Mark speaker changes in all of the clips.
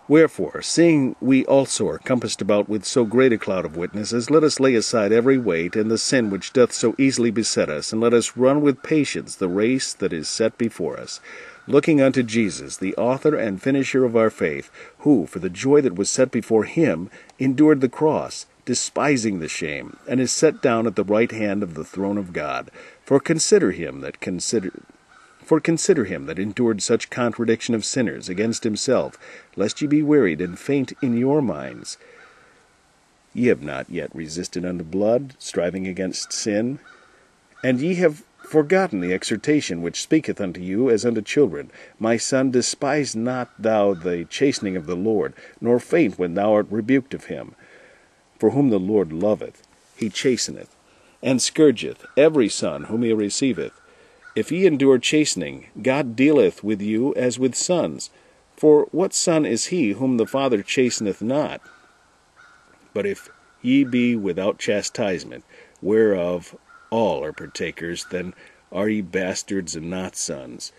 Speaker 1: Wherefore, seeing we also are compassed about with so great a cloud of witnesses, let us lay aside every weight and the sin which doth so easily beset us, and let us run with patience the race that is set before us, looking unto Jesus, the author and finisher of our faith, who, for the joy that was set before him, endured the cross, despising the shame, and is set down at the right hand of the throne of God. For consider him that endured such contradiction of sinners against himself, lest ye be wearied and faint in your minds. Ye have not yet resisted unto blood, striving against sin, and ye have forgotten the exhortation which speaketh unto you as unto children. My son, despise not thou the chastening of the Lord, nor faint when thou art rebuked of him. For whom the Lord loveth, he chasteneth, and scourgeth every son whom he receiveth. If ye endure chastening, God dealeth with you as with sons. For what son is he whom the Father chasteneth not? But if ye be without chastisement, whereof all are partakers, then are ye bastards and not sons.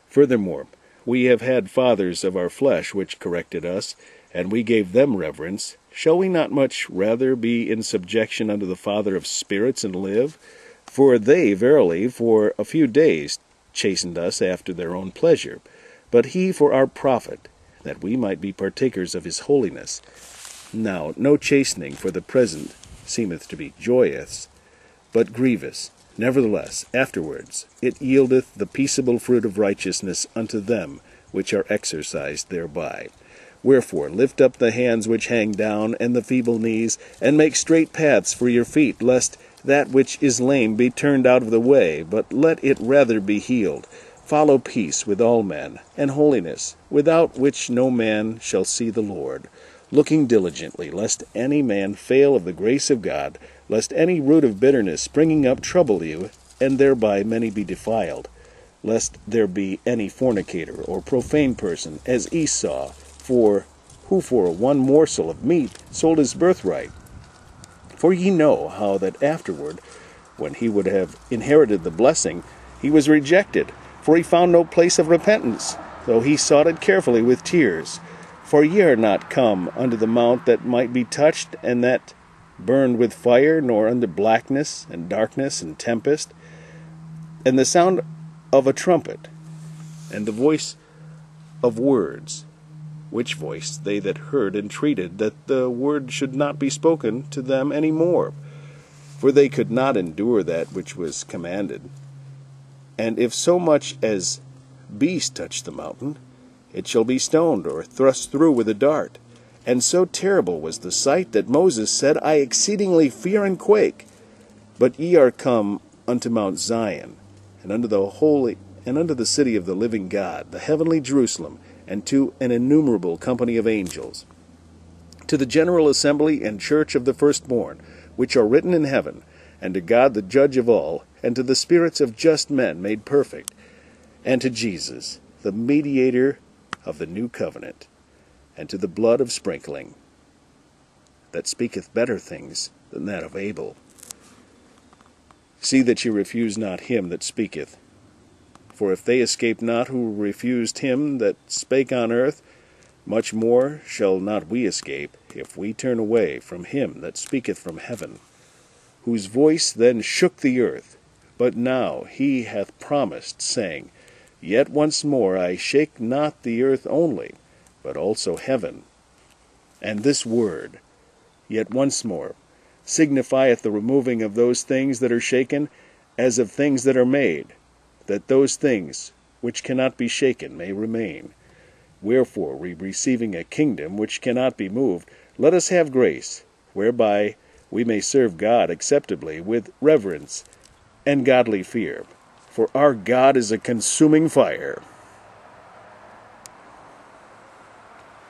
Speaker 1: Furthermore, we have had fathers of our flesh which corrected us, and we gave them reverence. Shall we not much rather be in subjection unto the Father of spirits and live? For they, verily, for a few days chastened us after their own pleasure, but he for our profit, that we might be partakers of his holiness. Now no chastening for the present seemeth to be joyous, but grievous. Nevertheless, afterwards it yieldeth the peaceable fruit of righteousness unto them which are exercised thereby. Wherefore lift up the hands which hang down, and the feeble knees, and make straight paths for your feet, lest that which is lame be turned out of the way, but let it rather be healed. Follow peace with all men, and holiness, without which no man shall see the Lord. Looking diligently, lest any man fail of the grace of God, lest any root of bitterness springing up trouble you, and thereby many be defiled. Lest there be any fornicator or profane person, as Esau, who for one morsel of meat sold his birthright. For ye know how that afterward, when he would have inherited the blessing, he was rejected, for he found no place of repentance, though he sought it carefully with tears. For ye are not come unto the mount that might be touched, and that burned with fire, nor unto blackness, and darkness, and tempest, and the sound of a trumpet, and the voice of words, which voice they that heard entreated that the word should not be spoken to them any more, for they could not endure that which was commanded. And if so much as beast touch the mountain, it shall be stoned, or thrust through with a dart. And so terrible was the sight that Moses said, I exceedingly fear and quake. But ye are come unto Mount Zion, and unto the city of the living God, the heavenly Jerusalem, and to an innumerable company of angels, to the general assembly and church of the firstborn, which are written in heaven, and to God the judge of all, and to the spirits of just men made perfect, and to Jesus, the mediator of the new covenant, and to the blood of sprinkling, that speaketh better things than that of Abel. See that ye refuse not him that speaketh. For if they escape not who refused him that spake on earth, much more shall not we escape, if we turn away from him that speaketh from heaven, whose voice then shook the earth. But now he hath promised, saying, Yet once more I shake not the earth only, but also heaven. And this word, yet once more, signifieth the removing of those things that are shaken, as of things that are made, that those things which cannot be shaken may remain. Wherefore, receiving a kingdom which cannot be moved, let us have grace, whereby we may serve God acceptably with reverence and godly fear. For our God is a consuming fire.